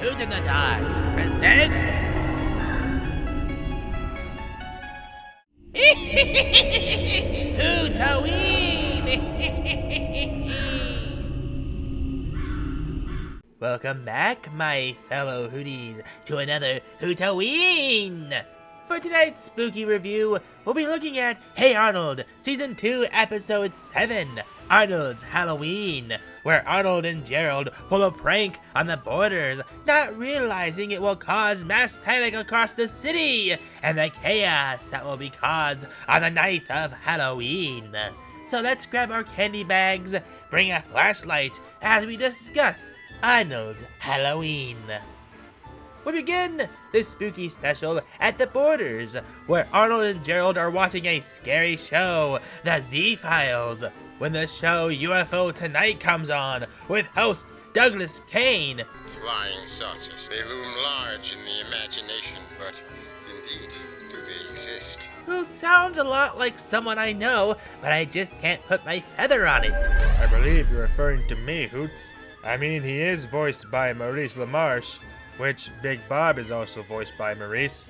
Hoot in the Dark presents... Hootaween! Welcome back, my fellow Hooties, to another Hootaween! For tonight's spooky review, we'll be looking at Hey Arnold, Season 2, Episode 7, Arnold's Halloween, where Arnold and Gerald pull a prank on the boarders, not realizing it will cause mass panic across the city, and the chaos that will be caused on the night of Halloween. So let's grab our candy bags, bring a flashlight, as we discuss Arnold's Halloween. We begin this spooky special at the Borders, where Arnold and Gerald are watching a scary show, The Z-Files, when the show UFO Tonight comes on, with host Douglas Kane. Flying saucers. They loom large in the imagination, but indeed, do they exist? Who sounds a lot like someone I know, but I just can't put my feather on it. I believe you're referring to me, Hoots. I mean, he is voiced by Maurice LaMarche, which Big Bob is also voiced by Maurice.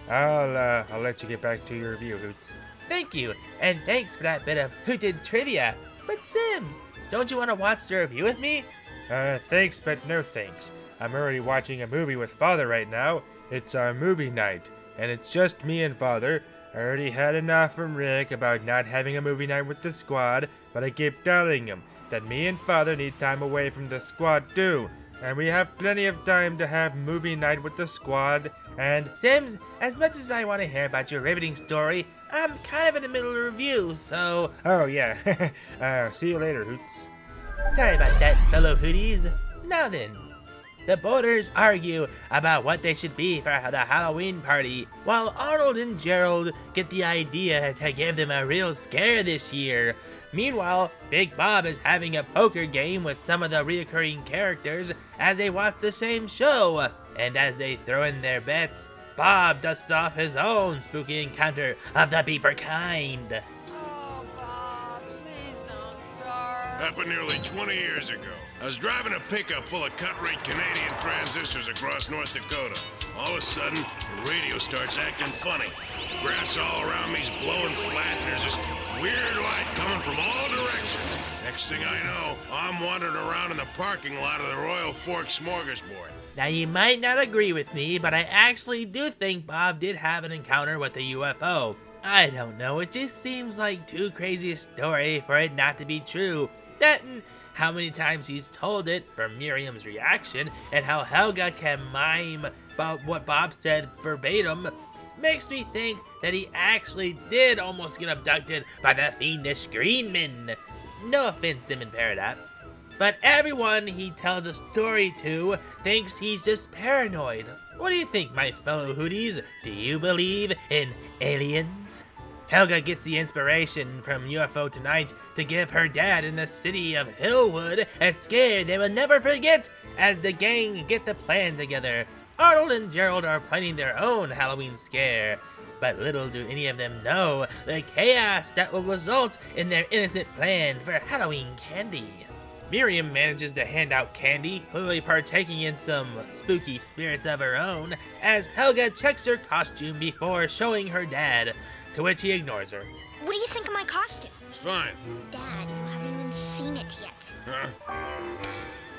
I'll let you get back to your review, Hoots. Thank you, and thanks for that bit of Hooted trivia. But Sims, don't you want to watch the review with me? Thanks, but no thanks. I'm already watching a movie with Father right now. It's our movie night, and it's just me and Father. I already had enough from Rick about not having a movie night with the squad, but I keep telling him that me and Father need time away from the squad too. And we have plenty of time to have movie night with the squad, and... Sims, as much as I want to hear about your riveting story, I'm kind of in the middle of a review, so... Oh, yeah. See you later, Hoots. Sorry about that, fellow Hooties. Now then, the Borders argue about what they should be for the Halloween party, while Arnold and Gerald get the idea to give them a real scare this year. Meanwhile, Big Bob is having a poker game with some of the reoccurring characters as they watch the same show. And as they throw in their bets, Bob dusts off his own spooky encounter of the beeper kind. Oh, Bob, please don't start. Happened nearly 20 years ago. I was driving a pickup full of cut-rate Canadian transistors across North Dakota. All of a sudden, the radio starts acting funny. Grass all around me's blowing flat, and there's this weird light coming from all directions. Next thing I know, I'm wandering around in the parking lot of the Royal Fork Smorgasbord. Now you might not agree with me, but I actually do think Bob did have an encounter with a UFO. I don't know, it just seems like too crazy a story for it not to be true. That and how many times he's told it from Miriam's reaction, and how Helga can mime about what Bob said verbatim, makes me think that he actually did almost get abducted by the fiendish Greenman. No offense, Sim and Peridot, but everyone he tells a story to thinks he's just paranoid. What do you think, my fellow Hooties? Do you believe in aliens? Helga gets the inspiration from UFO Tonight to give her dad in the city of Hillwood a scare they will never forget as the gang get the plan together. Arnold and Gerald are planning their own Halloween scare, but little do any of them know the chaos that will result in their innocent plan for Halloween candy. Miriam manages to hand out candy, clearly partaking in some spooky spirits of her own, as Helga checks her costume before showing her dad, to which he ignores her. What do you think of my costume? It's fine. Dad, you haven't even seen it yet. Huh?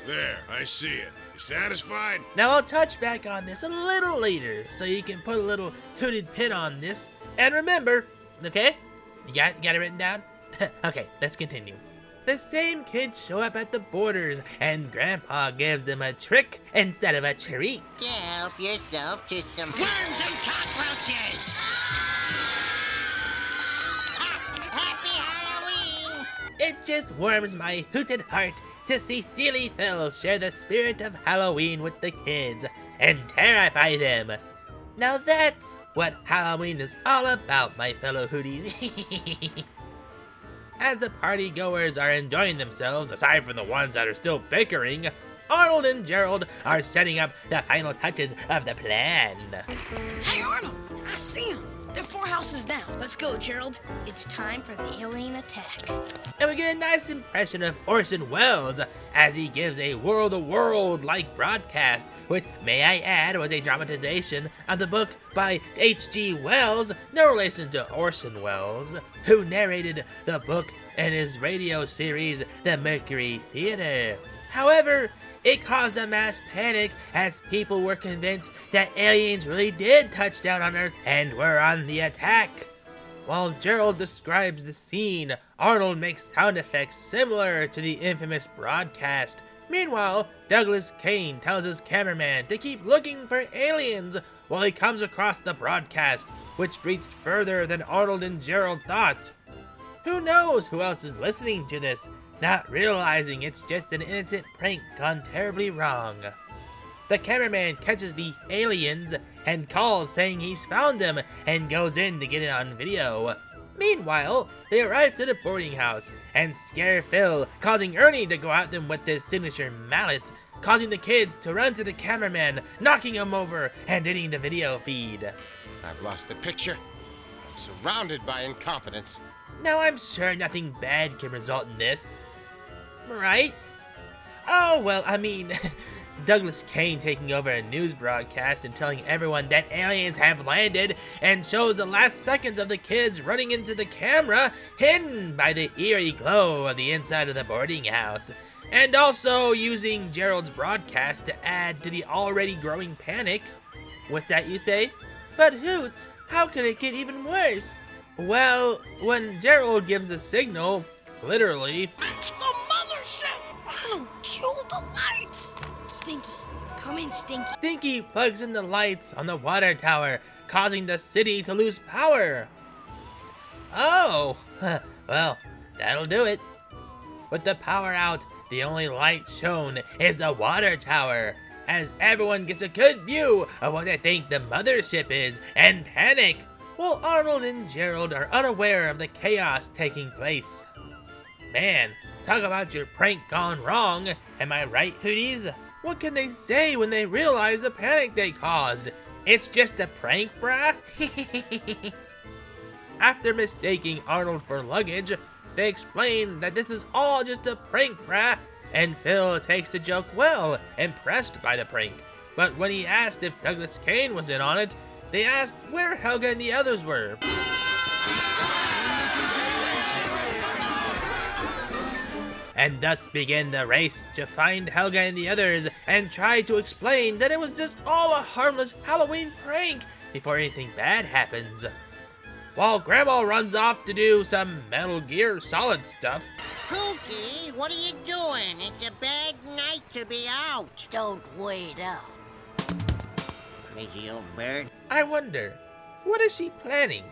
There, I see it. You satisfied? Now I'll touch back on this a little later, so you can put a little hooted pin on this. And remember, okay? You got it written down? Okay, let's continue. The same kids show up at the Borders, and Grandpa gives them a trick instead of a treat. Help yourself to some Worms and cockroaches! Happy Halloween! It just warms my hooted heart to see Steely Phil share the spirit of Halloween with the kids and terrify them. Now that's what Halloween is all about, my fellow Hooties. As the party goers are enjoying themselves, aside from the ones that are still bickering, Arnold and Gerald are setting up the final touches of the plan. Hey, Arnold, I see him. They're 4 houses down. Let's go, Gerald. It's time for the alien attack. And we get a nice impression of Orson Welles as he gives a world-to-world-like broadcast, which, may I add, was a dramatization of the book by H.G. Wells, no relation to Orson Welles, who narrated the book in his radio series, The Mercury Theater. However, it caused a mass panic as people were convinced that aliens really did touch down on Earth and were on the attack. While Gerald describes the scene, Arnold makes sound effects similar to the infamous broadcast. Meanwhile, Douglas Kane tells his cameraman to keep looking for aliens while he comes across the broadcast, which reached further than Arnold and Gerald thought. Who knows who else is listening to this, not realizing it's just an innocent prank gone terribly wrong. The cameraman catches the aliens and calls saying he's found them and goes in to get it on video. Meanwhile, they arrive to the boarding house and scare Phil, causing Ernie to go at them with his signature mallet, causing the kids to run to the cameraman, knocking him over and hitting the video feed. I've lost the picture. I'm surrounded by incompetence. Now I'm sure nothing bad can result in this, right? Oh, well, I mean, Douglas Kane taking over a news broadcast and telling everyone that aliens have landed and shows the last seconds of the kids running into the camera, hidden by the eerie glow of the inside of the boarding house. And also using Gerald's broadcast to add to the already growing panic. What's that you say? But Hoots, how could it get even worse? Well, when Gerald gives the signal, literally, It's the mothership! Arnold, kill the lights! Stinky, come in, Stinky. Stinky plugs in the lights on the water tower, causing the city to lose power. Oh, well, that'll do it. With the power out, the only light shown is the water tower, as everyone gets a good view of what they think the mothership is and panic, while Arnold and Gerald are unaware of the chaos taking place. Man, talk about your prank gone wrong, am I right, Hooties? What can they say when they realize the panic they caused? It's just a prank, brah? After mistaking Arnold for luggage, they explain that this is all just a prank, brah, and Phil takes the joke well, impressed by the prank. But when he asked if Douglas Kane was in on it, they asked where Helga and the others were. And thus began the race to find Helga and the others and try to explain that it was just all a harmless Halloween prank before anything bad happens. While Grandma runs off to do some Metal Gear Solid stuff. Pookie, what are you doing? It's a bad night to be out. Don't wait up. Crazy old bird. I wonder, what is she planning?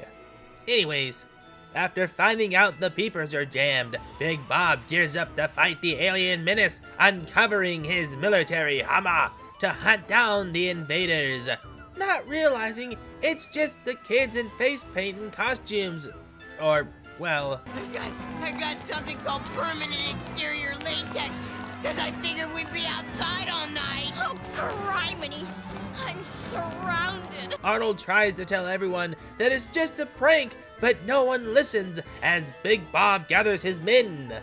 Anyways, after finding out the peepers are jammed, Big Bob gears up to fight the alien menace, uncovering his military hammer to hunt down the invaders, not realizing it's just the kids in face paint and costumes. Or, well, I got something called permanent exterior latex, because I figured we'd be outside all night. Oh, criminy. I'm surrounded. Arnold tries to tell everyone that it's just a prank, but no one listens as Big Bob gathers his men.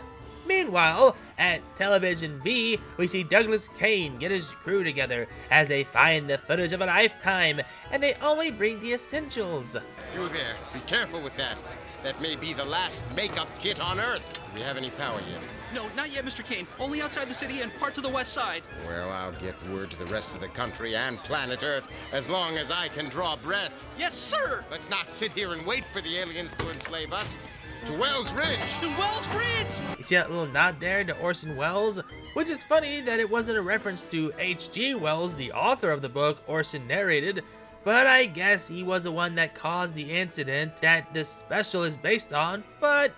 Meanwhile, at Television B, we see Douglas Kane get his crew together as they find the footage of a lifetime, and they only bring the essentials. You there, be careful with that. That may be the last makeup kit on Earth. Do we have any power yet? No, not yet, Mr. Kane. Only outside the city and parts of the west side. Well, I'll get word to the rest of the country and planet Earth as long as I can draw breath. Yes, sir! Let's not sit here and wait for the aliens to enslave us. To Wells Ridge! To Wells Ridge! You see that little nod there to Orson Welles? Which is funny that it wasn't a reference to H.G. Wells, the author of the book Orson narrated, but I guess he was the one that caused the incident that the special is based on. But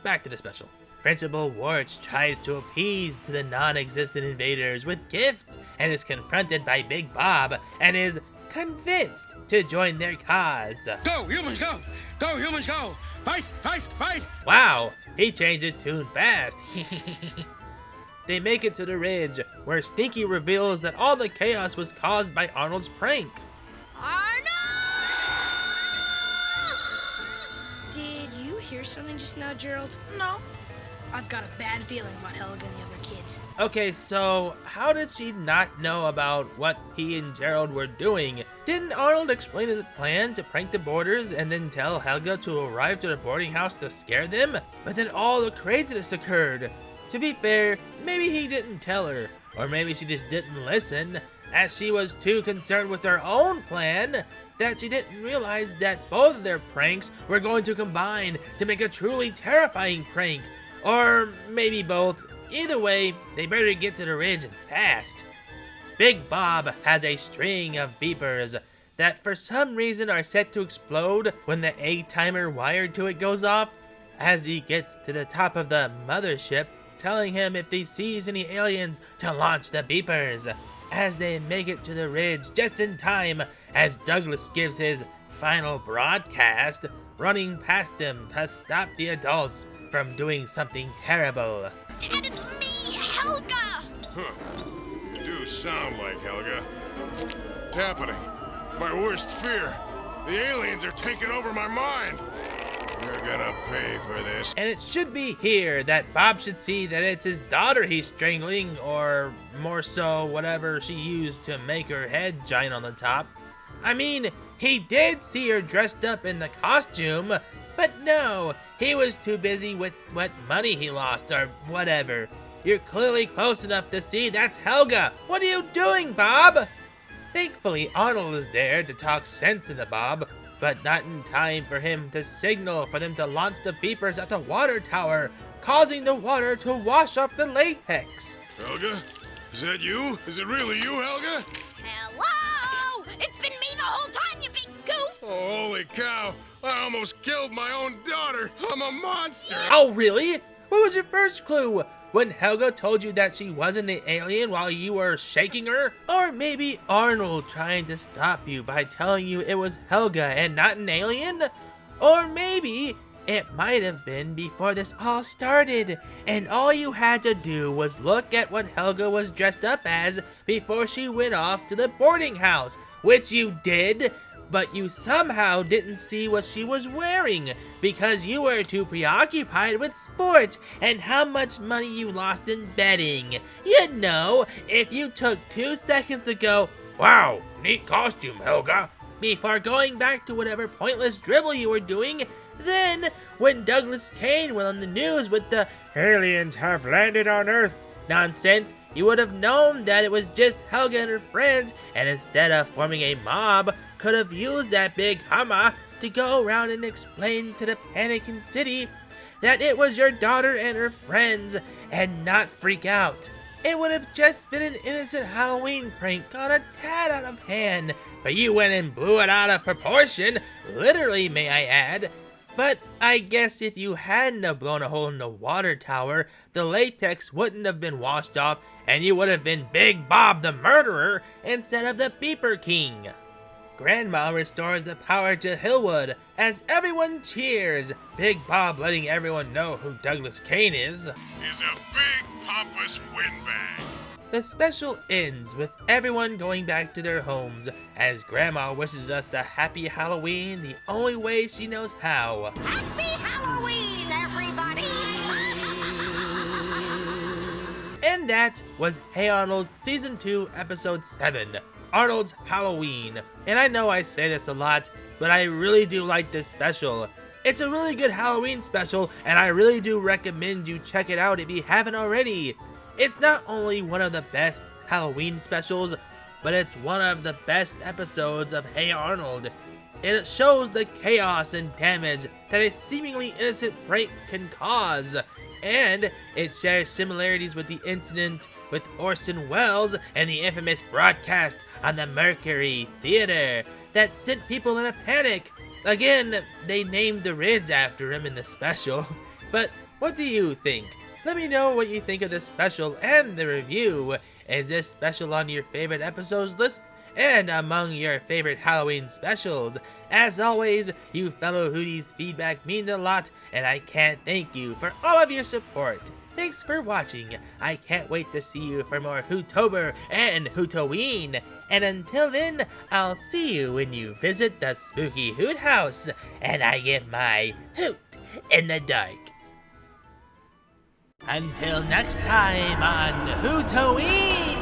back to the special. Principal Warch tries to appease to the non-existent invaders with gifts and is confronted by Big Bob and is convinced to join their cause. Go, humans, go! Go, humans, go! Fight, fight, fight! Wow, he changed his tune fast. They make it to the ridge, where Stinky reveals that all the chaos was caused by Arnold's prank. Arnold! hear something just now, Gerald? No. I've got a bad feeling about Helga and the other kids. Okay, so how did she not know about what he and Gerald were doing? Didn't Arnold explain his plan to prank the boarders and then tell Helga to arrive to the boarding house to scare them? But then all the craziness occurred. To be fair, maybe he didn't tell her, or maybe she just didn't listen, as she was too concerned with her own plan that she didn't realize that both of their pranks were going to combine to make a truly terrifying prank. Or maybe both. Either way, they better get to the ridge and fast. Big Bob has a string of beepers that for some reason are set to explode when the egg timer wired to it goes off, as he gets to the top of the mothership, telling him if he sees any aliens to launch the beepers, as they make it to the ridge just in time as Douglas gives his final broadcast, running past them to stop the adults from doing something terrible. Dad, it's me, Helga! Huh. You do sound like Helga. What's happening? My worst fear. The aliens are taking over my mind. You're gonna pay for this. And it should be here that Bob should see that it's his daughter he's strangling, or more so, whatever she used to make her head giant on the top. I mean, he did see her dressed up in the costume, but no, he was too busy with what money he lost or whatever. You're clearly close enough to see that's Helga. What are you doing, Bob? Thankfully, Arnold is there to talk sense into Bob, but not in time for him to signal for them to launch the beepers at the water tower, causing the water to wash off the latex. Helga? Is that you? Is it really you, Helga? Hello! It's been me the whole time, you big goof! Oh, holy cow. I almost killed my own daughter. I'm a monster. Oh, really? What was your first clue? When Helga told you that she wasn't an alien while you were shaking her? Or maybe Arnold trying to stop you by telling you it was Helga and not an alien? Or maybe it might have been before this all started, and all you had to do was look at what Helga was dressed up as before she went off to the boarding house, which you did, but you somehow didn't see what she was wearing because you were too preoccupied with sports and how much money you lost in betting. You know, if you took 2 seconds to go, "Wow, neat costume, Helga," before going back to whatever pointless dribble you were doing, then when Douglas Kane went on the news with the Aliens have landed on Earth nonsense, you would have known that it was just Helga and her friends, and instead of forming a mob, could have used that big hammer to go around and explain to the panicking city that it was your daughter and her friends, and not freak out. It would have just been an innocent Halloween prank gone a tad out of hand, but you went and blew it out of proportion, literally, may I add. But I guess if you hadn't have blown a hole in the water tower, the latex wouldn't have been washed off, and you would have been Big Bob the murderer instead of the Beeper King. Grandma restores the power to Hillwood as everyone cheers, Big Bob letting everyone know who Douglas Kane is a big, pompous windbag. The special ends with everyone going back to their homes as Grandma wishes us a happy Halloween the only way she knows how. Happy Halloween, everybody! And that was Hey Arnold Season 2, Episode 7, Arnold's Halloween. And I know I say this a lot, but I really do like this special. It's a really good Halloween special, and I really do recommend you check it out if you haven't already. It's not only one of the best Halloween specials, but it's one of the best episodes of Hey Arnold. It shows the chaos and damage that a seemingly innocent prank can cause, and it shares similarities with the incident with Orson Welles and the infamous broadcast on the Mercury Theater that sent people in a panic. Again, they named the Ridge after him in the special. But what do you think? Let me know what you think of the special and the review. Is this special on your favorite episodes list and among your favorite Halloween specials? As always, you fellow Hooties, feedback means a lot, and I can't thank you for all of your support. Thanks for watching. I can't wait to see you for more Hootober and Hootaween. And until then, I'll see you when you visit the spooky Hoot House and I get my Hoot in the dark. Until next time on Hootaween!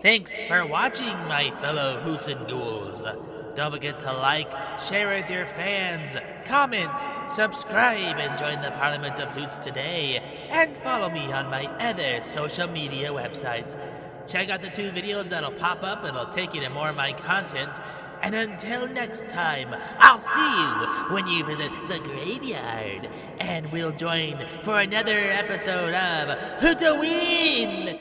Thanks for watching, my fellow Hoots and Ghouls. Don't forget to like, share with your fans, comment, subscribe, and join the Parliament of Hoots today. And follow me on my other social media websites. Check out the 2 videos that'll pop up and it'll take you to more of my content. And until next time, I'll see you when you visit the graveyard. And we'll join for another episode of Hootaween!